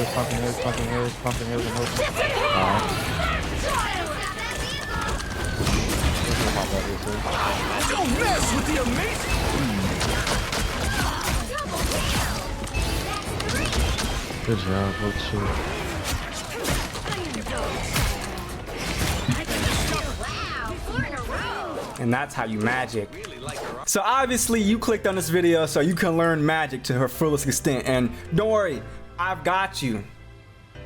hills, and Alright. Don't mess with the amazing. Good job, let's shoot. And that's how you magic. So obviously you clicked on this video so you can learn magic to her fullest extent, and don't worry, I've got you.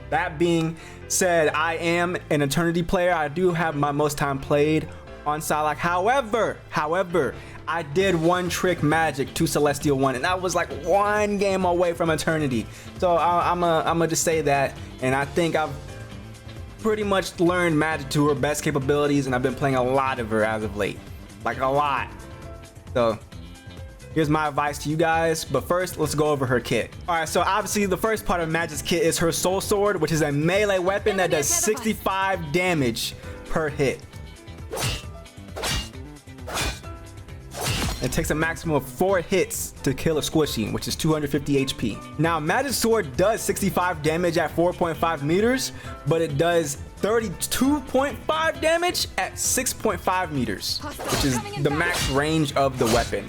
That being said, I am an Eternity player. I do have my most time played on Psylocke. However, I did one trick magic to Celestial 1, and that was like one game away from Eternity. So I'm gonna just say that, and I think I've pretty much learned magic to her best capabilities, and I've been playing a lot of her as of late, like a lot. So here's my advice to you guys, but first let's go over her kit. All right, so obviously the first part of Magik's kit is her Soul Sword, which is a melee weapon that does 65 damage per hit. It takes a maximum of 4 hits to kill a squishy, which is 250 HP. Now, Magik's sword does 65 damage at 4.5 meters, but it does 32.5 damage at 6.5 meters, which is the max range of the weapon.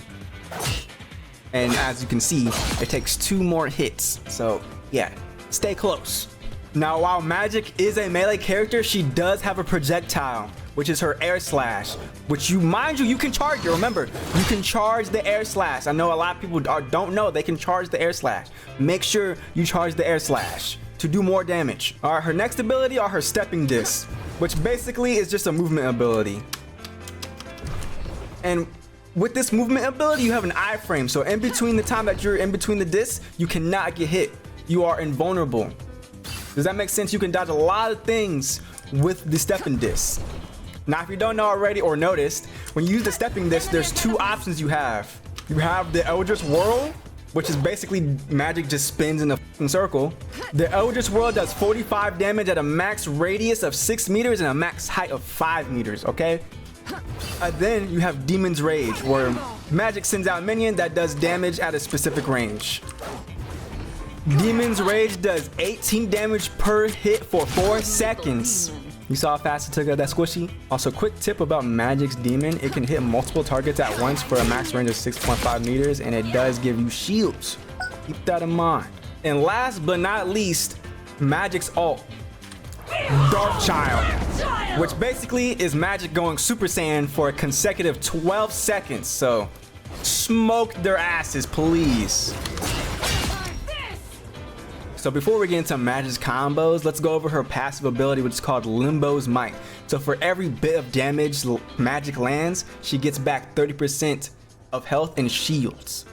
And as you can see, it takes 2 more hits. So yeah, stay close. Now, while Magik is a melee character, she does have a projectile, which is her air slash, which you can charge it. Remember, you can charge the air slash. I know a lot of people don't know they can charge the air slash. Make sure you charge the air slash to do more damage. All right, her next ability are her stepping discs, which basically is just a movement ability. And with this movement ability, you have an iframe. So in between the time that you're in between the discs, you cannot get hit. You are invulnerable. Does that make sense? You can dodge a lot of things with the stepping disc. Now, if you don't know already or noticed, when you use the stepping disc, there's 2 options you have. You have the Eldritch Whirl, which is basically Magik just spins in a fucking circle. The Eldritch Whirl does 45 damage at a max radius of 6 meters and a max height of 5 meters, okay? Then you have Demon's Rage, where Magik sends out a minion that does damage at a specific range. Demon's Rage does 18 damage per hit for 4 seconds. You saw how fast it took out that squishy? Also, quick tip about Magik's Demon, it can hit multiple targets at once for a max range of 6.5 meters, and it does give you shields. Keep that in mind. And last but not least, Magik's ult, Dark Child, which basically is Magik going Super Saiyan for a consecutive 12 seconds. So smoke their asses, please. So before we get into Magik's combos, let's go over her passive ability, which is called Limbo's Might. So for every bit of damage Magik lands, she gets back 30% of health and shields,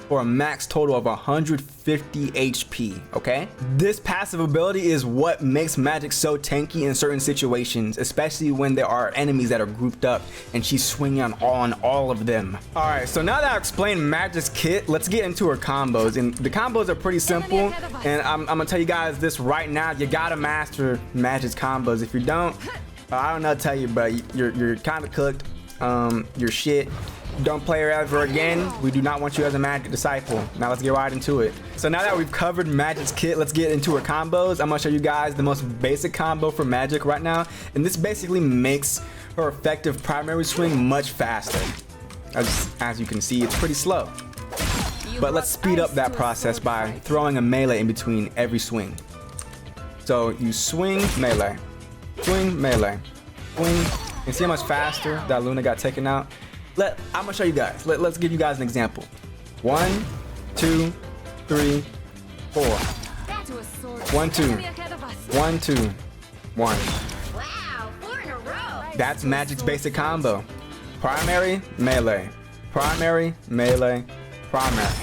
for a max total of 150 HP, okay? This passive ability is what makes Magik so tanky in certain situations, especially when there are enemies that are grouped up and she's swinging on all of them. All right, so now that I've explained Magik's kit, let's get into her combos. And the combos are pretty simple, and I'm gonna tell you guys this right now. You gotta master Magik's combos. If you don't, I don't know what to tell you, but you're kind of cooked. You're shit. Don't play her ever again. We do not want you as a Magik disciple. Now let's get right into it. So now that we've covered Magik's kit, let's get into her combos. I'm gonna show you guys the most basic combo for Magik right now, and this basically makes her effective primary swing much faster. As you can see, it's pretty slow, but let's speed up that process by throwing a melee in between every swing. So you swing, melee, swing, melee, swing, and see how much faster that Luna got taken out? I'm gonna show you guys. Let's give you guys an example. 1, 2, 3, 4. 1, 2. 1, 2, 1. That's Magik's basic combo. Primary, melee. Primary, melee, primary.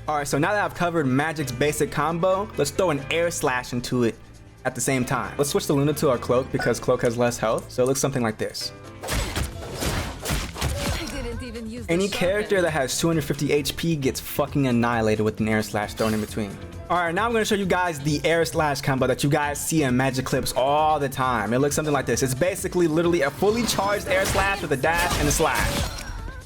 Alright, so now that I've covered Magik's basic combo, let's throw an air slash into it at the same time. Let's switch the Luna to our Cloak because Cloak has less health, so it looks something like this. Any character that has 250 HP gets fucking annihilated with an air slash thrown in between. Alright, now I'm going to show you guys the air slash combo that you guys see in Magik clips all the time. It looks something like this. It's basically literally a fully charged air slash with a dash and a slash.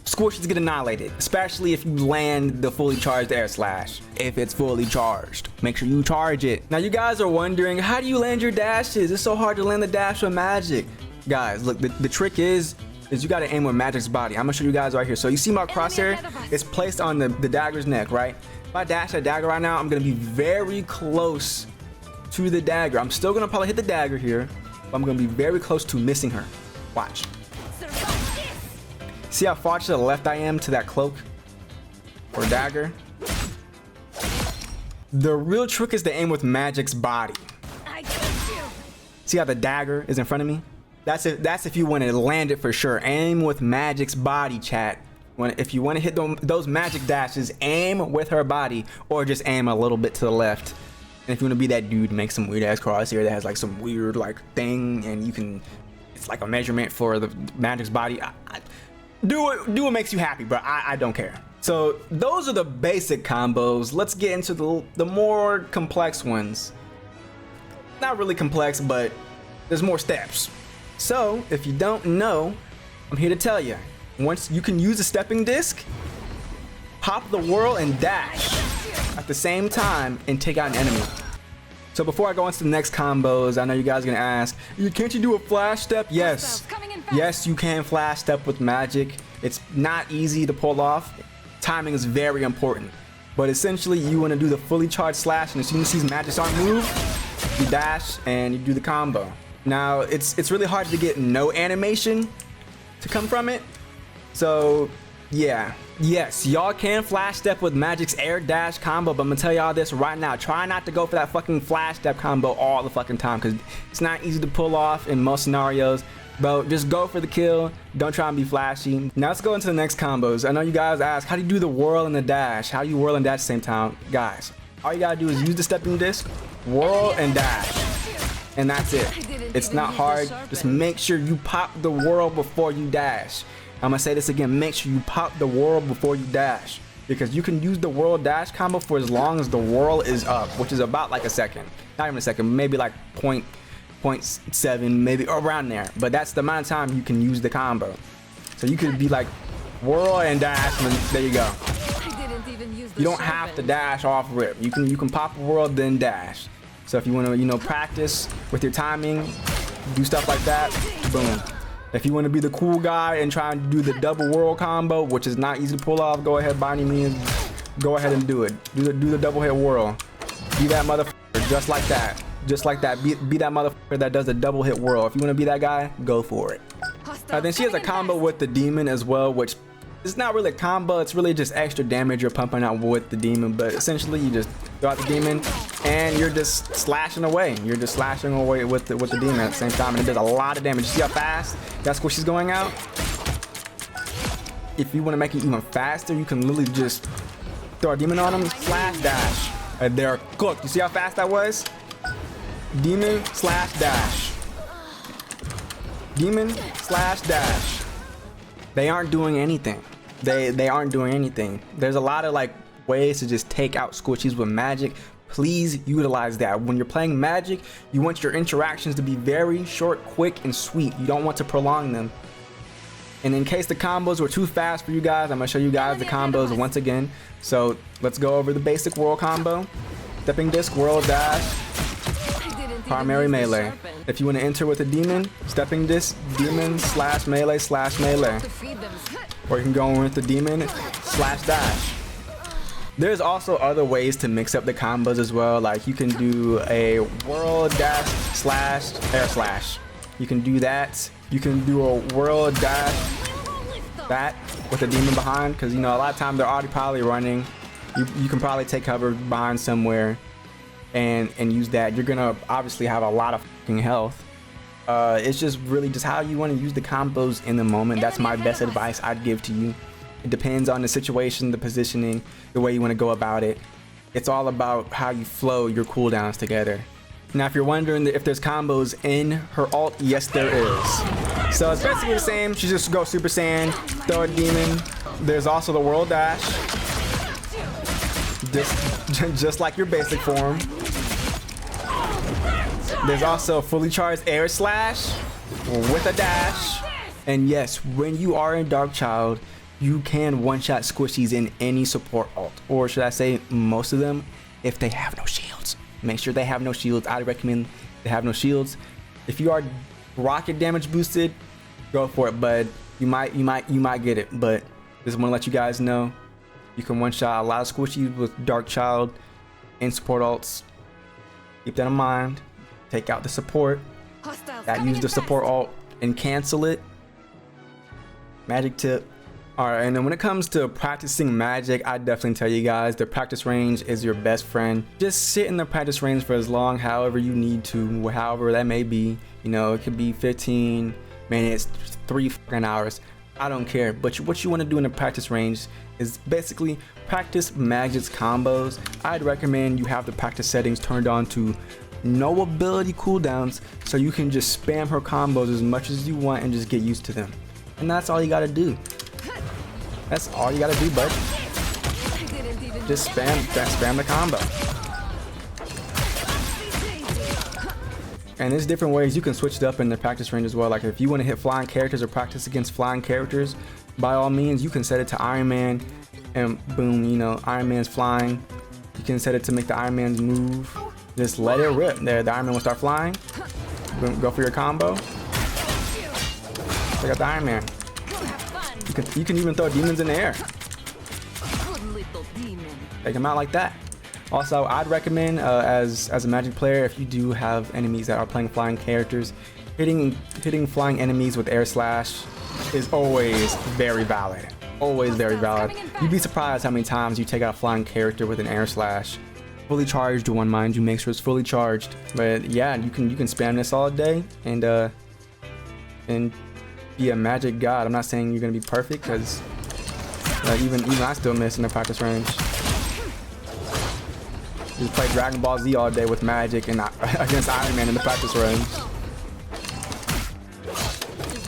squishies get annihilated, especially if you land the fully charged air slash. If it's fully charged, make sure you charge it. Now you guys are wondering, how do you land your dashes? It's so hard to land the dash with Magik. Guys, look, the trick is you gotta aim with Magik's body. I'm gonna show you guys right here. So you see my crosshair? It's placed on the dagger's neck, right? If I dash that dagger right now, I'm gonna be very close to the dagger. I'm still gonna probably hit the dagger here, but I'm gonna be very close to missing her. Watch. See how far to the left I am to that cloak or dagger? The real trick is to aim with Magik's body. See how the dagger is in front of me? That's if you want to land it for sure. Aim with Magik's body, chat. If you want to hit those Magik dashes, aim with her body, or just aim a little bit to the left. And if you want to be that dude, make some weird ass crosshair that has like some weird like thing, and you can, it's like a measurement for the Magik's body. Do what makes you happy, bro. I don't care. So those are the basic combos. Let's get into the more complex ones. Not really complex, but there's more steps. So if you don't know, I'm here to tell you. Once you can use a stepping disc, pop the whirl and dash at the same time and take out an enemy. So before I go into the next combos, I know you guys are gonna ask, can't you do a flash step? Yes. Yes, you can flash step with Magik. It's not easy to pull off. Timing is very important. But essentially, you want to do the fully charged slash, and as soon as these Magiks aren't moved, you dash and you do the combo. Now, it's really hard to get no animation to come from it. So, yeah. Yes, y'all can flash step with Magik's air dash combo, but I'm gonna tell y'all this right now. Try not to go for that fucking flash step combo all the fucking time, because it's not easy to pull off in most scenarios. Bro, just go for the kill. Don't try and be flashy. Now let's go into the next combos. I know you guys ask, how do you do the whirl and the dash? How do you whirl and dash at the same time? Guys, all you gotta do is use the stepping disc, whirl and dash. And that's it. It's not hard. Just make sure you pop the whirl before you dash. I'm gonna say this again, make sure you pop the whirl before you dash. Because you can use the whirl dash combo for as long as the whirl is up, which is about like a second. Not even a second, maybe like 0.7, maybe around there. But that's the amount of time you can use the combo. So you could be like whirl and dash, and there you go. You don't have to dash off rip. You can pop a whirl then dash. So if you want to, practice with your timing, do stuff like that, boom. If you want to be the cool guy and try and do the double whirl combo, which is not easy to pull off, go ahead by any means, go ahead and do it. Do the double hit whirl. Be that motherfucker, just like that. Just like that. Be that motherfucker that does the double hit whirl. If you want to be that guy, go for it. Then she has a combo with the demon as well, which is not really a combo. It's really just extra damage you're pumping out with the demon. But essentially, you just throw out the demon and you're just slashing away. You're just slashing away with the demon at the same time, and it does a lot of damage. See how fast that's what she's going out? If you want to make it even faster, you can literally just throw a demon on them, slash dash, and they're cooked. You see how fast that was? Demon slash dash. Demon slash dash. They aren't doing anything. They aren't doing anything. There's a lot of like ways to just take out squishies with Magik. Please utilize that. When you're playing Magik, you want your interactions to be very short, quick, and sweet. You don't want to prolong them. And in case the combos were too fast for you guys, I'm gonna show you guys the combos once again. So let's go over the basic whirl combo. Stepping disc, whirl, dash, primary melee. If you want to enter with a demon, stepping disc, demon slash melee slash melee. Or you can go in with the demon slash dash. There's also other ways to mix up the combos as well. Like you can do a whirl dash slash air slash. You can do that. You can do a whirl dash that with a demon behind, because a lot of times they're already probably running. You can probably take cover behind somewhere and use that. You're gonna obviously have a lot of fucking health. It's just really just how you want to use the combos in the moment. That's my best advice I'd give to you. It depends on the situation, the positioning, the way you want to go about it. It's all about how you flow your cooldowns together. Now, if you're wondering if there's combos in her alt, yes, there is. So it's basically the same. She just goes Super Saiyan, throw a demon. There's also the whirl dash, just like your basic form. There's also a fully charged air slash with a dash. And yes, when you are in Dark Child, you can one-shot squishies in any support ult, or should I say most of them, if they have no shields. Make sure they have no shields. I'd recommend they have no shields. If you are rocket damage boosted, go for it, but you might get it. But just want to let you guys know, you can one-shot a lot of squishies with Dark Child and support ults. Keep that in mind. Take out the support that use the support ult and cancel it. Magic tip. Alright, and then when it comes to practicing Magik, I definitely tell you guys the practice range is your best friend. Just sit in the practice range for as long, however you need to, however that may be. You know, it could be 15 minutes, 3 fucking hours. I don't care. But what you want to do in the practice range is basically practice Magik's combos. I'd recommend you have the practice settings turned on to no ability cooldowns, so you can just spam her combos as much as you want and just get used to them. And that's all you gotta do. That's all you gotta do, bud. Just spam the combo. And there's different ways you can switch it up in the practice range as well. Like if you want to hit flying characters or practice against flying characters, by all means you can set it to Iron Man, and boom, you know, Iron Man's flying. You can set it to make the Iron Man's move. Just let it rip. There, the Iron Man will start flying. Boom, go for your combo. Check out the Iron Man. You can even throw demons in the air. Take them out like that. Also, I'd recommend as a Magik player, if you do have enemies that are playing flying characters, hitting flying enemies with air slash is always very valid. Always very valid. You'd be surprised how many times you take out a flying character with an air slash. Fully charged one, mind you. Make sure it's fully charged. But yeah, you can spam this all day and be a Magik god. I'm not saying you're gonna be perfect, because even I still miss in the practice range. Just play Dragon Ball Z all day with Magik and against Iron Man in the practice range.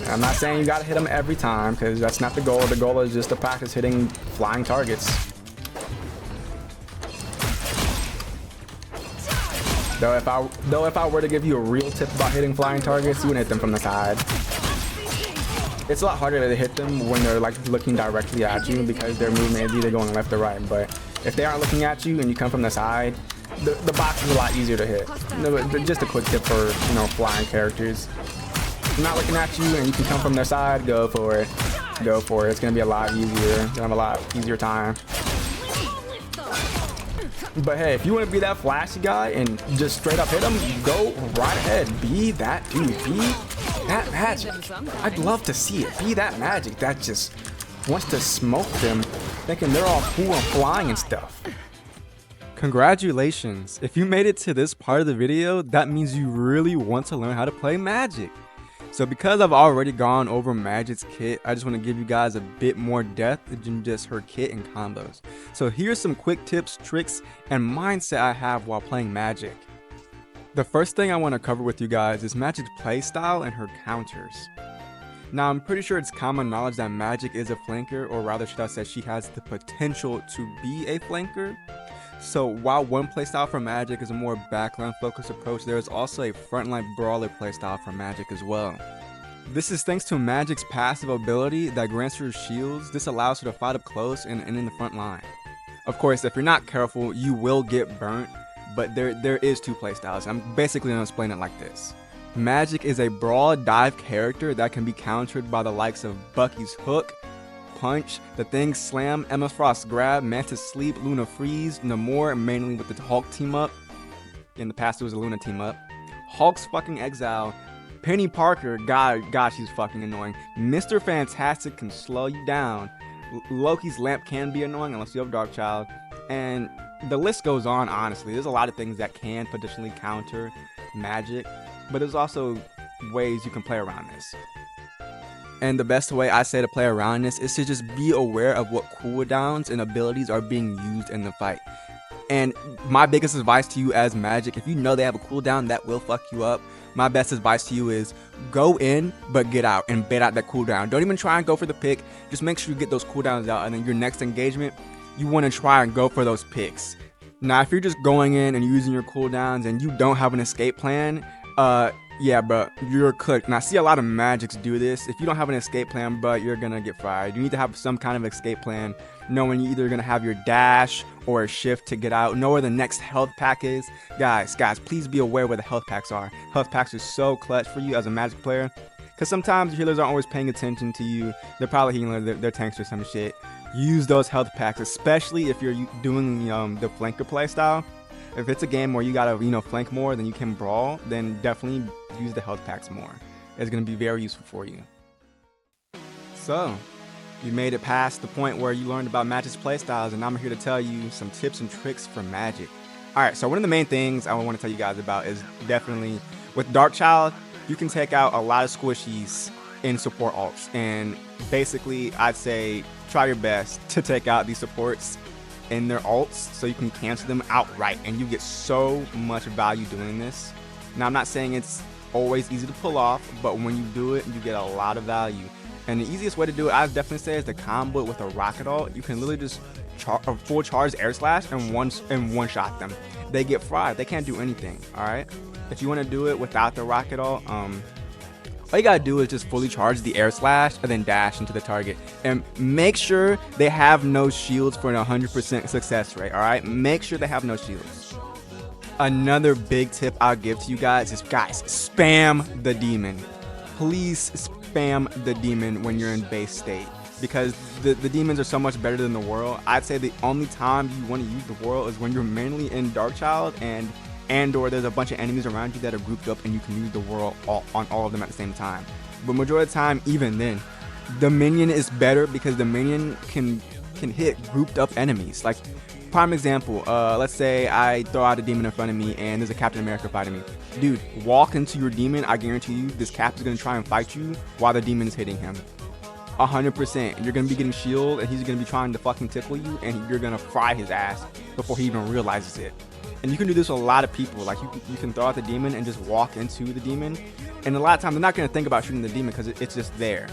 And I'm not saying you gotta hit them every time, because that's not the goal. The goal is just to practice hitting flying targets. Though if I were to give you a real tip about hitting flying targets, you wouldn't hit them from the side. It's a lot harder to hit them when they're like looking directly at you, because their movement is either going left or right. But if they aren't looking at you and you come from the side, the box is a lot easier to hit. Just a quick tip for, you know, flying characters. If they're not looking at you and you can come from their side, go for it. Go for it. It's gonna be a lot easier. You're gonna have a lot easier time. But hey, if you want to be that flashy guy and just straight up hit him, go right ahead. Be that dude. Be that Magik. I'd love to see it. Be that Magik that just wants to smoke them, thinking they're all cool and flying and stuff. Congratulations. If you made it to this part of the video, that means you really want to learn how to play Magik. So because I've already gone over Magik's kit, I just want to give you guys a bit more depth than just her kit and combos. So here's some quick tips, tricks, and mindset I have while playing Magik. The first thing I want to cover with you guys is Magik's playstyle and her counters. Now I'm pretty sure it's common knowledge that Magik is a flanker, or rather should I say she has the potential to be a flanker. So while one playstyle for Magik is a more backline focused approach, there is also a frontline brawler playstyle for Magik as well. This is thanks to Magik's passive ability that grants her shields. This allows her to fight up close and in the front line. Of course, if you're not careful, you will get burnt, but there is two playstyles. I'm basically going to explain it like this. Magik is a brawl dive character that can be countered by the likes of Bucky's hook, punch, the Thing slam, Emma Frost grab, Mantis sleep, Luna freeze, Namor mainly with the Hulk team up. In the past it was a Luna team up. Hulk's fucking exile. Penny Parker, God she's fucking annoying. Mr. Fantastic can slow you down. Loki's lamp can be annoying unless you have Dark Child. And the list goes on, honestly. There's a lot of things that can potentially counter Magik, but there's also ways you can play around this. And the best way I say to play around this is to just be aware of what cooldowns and abilities are being used in the fight. And my biggest advice to you as Magik, if you know they have a cooldown that will fuck you up, my best advice to you is go in but get out and bait out that cooldown. Don't even try and go for the pick. Just make sure you get those cooldowns out, and then your next engagement, you want to try and go for those picks. Now if you're just going in and using your cooldowns and you don't have an escape plan, Yeah, bro, you're cooked. And I see a lot of Magics do this. If you don't have an escape plan, bro, you're gonna get fried. You need to have some kind of escape plan, knowing you're either gonna have your dash or a shift to get out, know where the next health pack is. Guys, please be aware where the health packs are. Health packs are so clutch for you as a Magic player, because sometimes your healers aren't always paying attention to you. They're probably healing their tanks or some shit. Use those health packs, especially if you're doing the flanker playstyle. If it's a game where you gotta flank more than you can brawl, then definitely use the health packs more. It's gonna be very useful for you. So, you made it past the point where you learned about Magic's playstyles, and I'm here to tell you some tips and tricks for Magic. Alright, so one of the main things I want to tell you guys about is definitely with Darkchild, you can take out a lot of squishies in support ults, and basically I'd say try your best to take out these supports in their ults so you can cancel them outright, and you get so much value doing this. Now, I'm not saying it's always easy to pull off, but when you do it, you get a lot of value. And the easiest way to do it, I definitely say, is to combo it with a rocket ult. You can literally just full charge air slash and one shot them. They get fried. They can't do anything. All right. If you want to do it without the rocket ult, all you gotta do is just fully charge the air slash and then dash into the target. And make sure they have no shields for an 100% success rate, alright? Make sure they have no shields. Another big tip I'll give to you guys is, spam the demon. Please spam the demon when you're in base state, because the demons are so much better than the world. I'd say the only time you want to use the world is when you're mainly in Darkchild and or there's a bunch of enemies around you that are grouped up and you can use the world on all of them at the same time. But majority of the time, even then, the minion is better because the minion can hit grouped up enemies. Like, prime example, let's say I throw out a demon in front of me and there's a Captain America fighting me. Dude, walk into your demon, I guarantee you this Cap is gonna try and fight you while the demon is hitting him. 100%. You're gonna be getting shield and he's gonna be trying to fucking tickle you, and you're gonna fry his ass before he even realizes it. And you can do this with a lot of people. Like, you can throw out the demon and just walk into the demon, and a lot of times they're not going to think about shooting the demon because it's just there.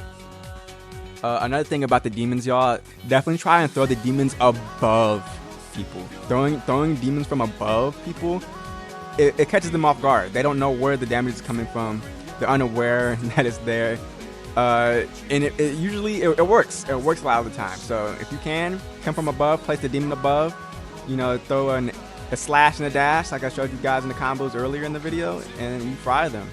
Another thing about the demons, y'all, definitely try and throw the demons above people. Throwing demons from above people, it catches them off guard. They don't know where the damage is coming from. They're unaware that it's there. And it usually works. It works a lot of the time. So if you can come from above, place the demon above, throw a slash and a dash like I showed you guys in the combos earlier in the video, and you fry them.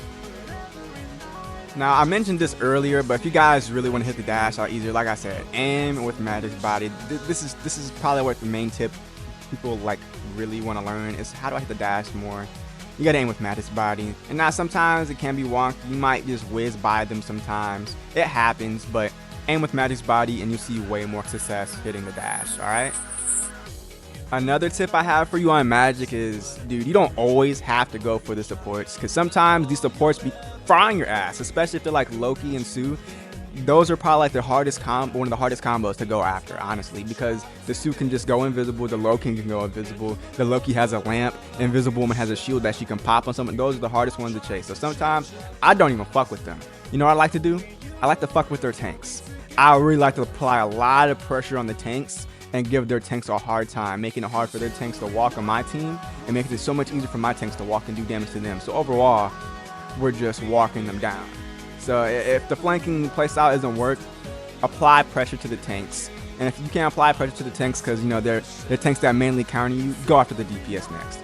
Now, I mentioned this earlier, but if you guys really want to hit the dash out easier, like I said, aim with Magic's body. This is probably what the main tip people really want to learn is, how do I hit the dash more? You gotta aim with Magic's body. And now sometimes it can be wonky. You might just whiz by them sometimes. It happens, but aim with Magic's body and you'll see way more success hitting the dash, alright? Another tip I have for you on Magic is, dude, you don't always have to go for the supports, because sometimes these supports be frying your ass, especially if they're like Loki and Sue. Those are probably like one of the hardest combos to go after, honestly, because the Sue can just go invisible, the Loki can go invisible, the Loki has a lamp, Invisible Woman has a shield that she can pop on something. Those are the hardest ones to chase. So sometimes I don't even fuck with them. You know what I like to do? I like to fuck with their tanks. I really like to apply a lot of pressure on the tanks and give their tanks a hard time, making it hard for their tanks to walk on my team and making it so much easier for my tanks to walk and do damage to them. So overall, we're just walking them down. So if the flanking playstyle doesn't work, apply pressure to the tanks. And if you can't apply pressure to the tanks because they're tanks that mainly counter you, go after the DPS next.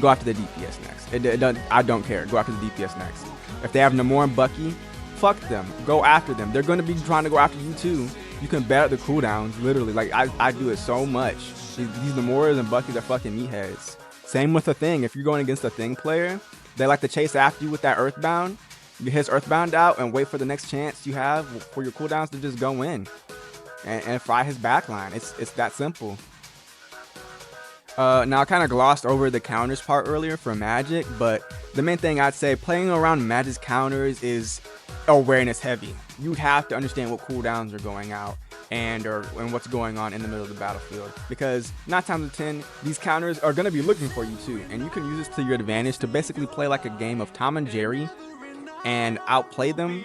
Go after the DPS next. I don't care. Go after the DPS next. If they have Namor and Bucky, fuck them. Go after them. They're going to be trying to go after you too. You can bet the cooldowns, literally. Like, I do it so much. These Namoras and Buckys are fucking meatheads. Same with a Thing. If you're going against a Thing player, they like to chase after you with that Earthbound. You hit Earthbound out and wait for the next chance you have for your cooldowns to just go in and fry his backline. It's that simple. Now, I kind of glossed over the counters part earlier for Magic, but the main thing I'd say, playing around Magic's counters is awareness heavy. You have to understand what cooldowns are going out and what's going on in the middle of the battlefield, because 9 times out of 10 these counters are going to be looking for you too, and you can use this to your advantage to basically play like a game of Tom and Jerry and outplay them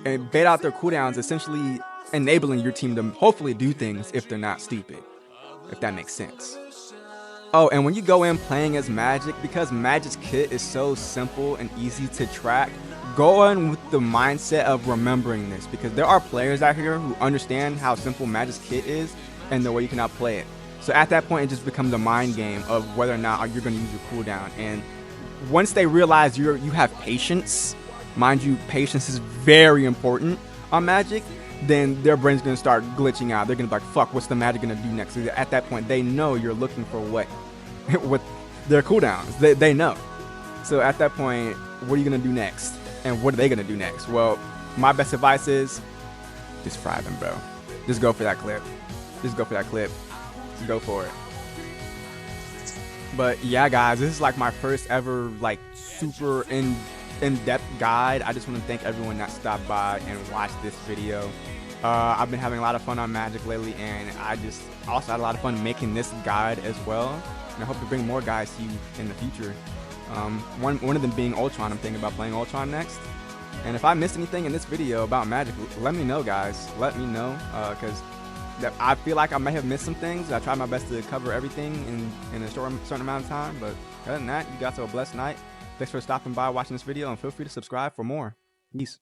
and bait out their cooldowns, essentially enabling your team to hopefully do things if they're not stupid, if that makes sense. Oh, and when you go in playing as Magik, because Magik's kit is so simple and easy to track, go in with the mindset of remembering this, because there are players out here who understand how simple Magik's kit is and the way you can outplay it. So at that point, it just becomes a mind game of whether or not you're going to use your cooldown. And once they realize you have patience, mind you, patience is very important on Magik, then their brain's going to start glitching out. They're going to be like, fuck, what's the Magik going to do next? So at that point, they know you're looking for what their cooldowns. They know. So at that point, what are you going to do next? And what are they going to do next? Well, my best advice is just fry them, bro. Just go for that clip. Just go for that clip. Just go for it. But yeah, guys, this is like my first ever like super in-depth guide. I just want to thank everyone that stopped by and watched this video. I've been having a lot of fun on Magik lately, and I just also had a lot of fun making this guide as well. And I hope to bring more guys to you in the future. One of them being Ultron. I'm thinking about playing Ultron next. And if I missed anything in this video about Magik, let me know, guys. Let me know, because I feel like I may have missed some things. I tried my best to cover everything in a certain amount of time. But other than that, you guys have a blessed night. Thanks for stopping by, watching this video, and feel free to subscribe for more. Peace.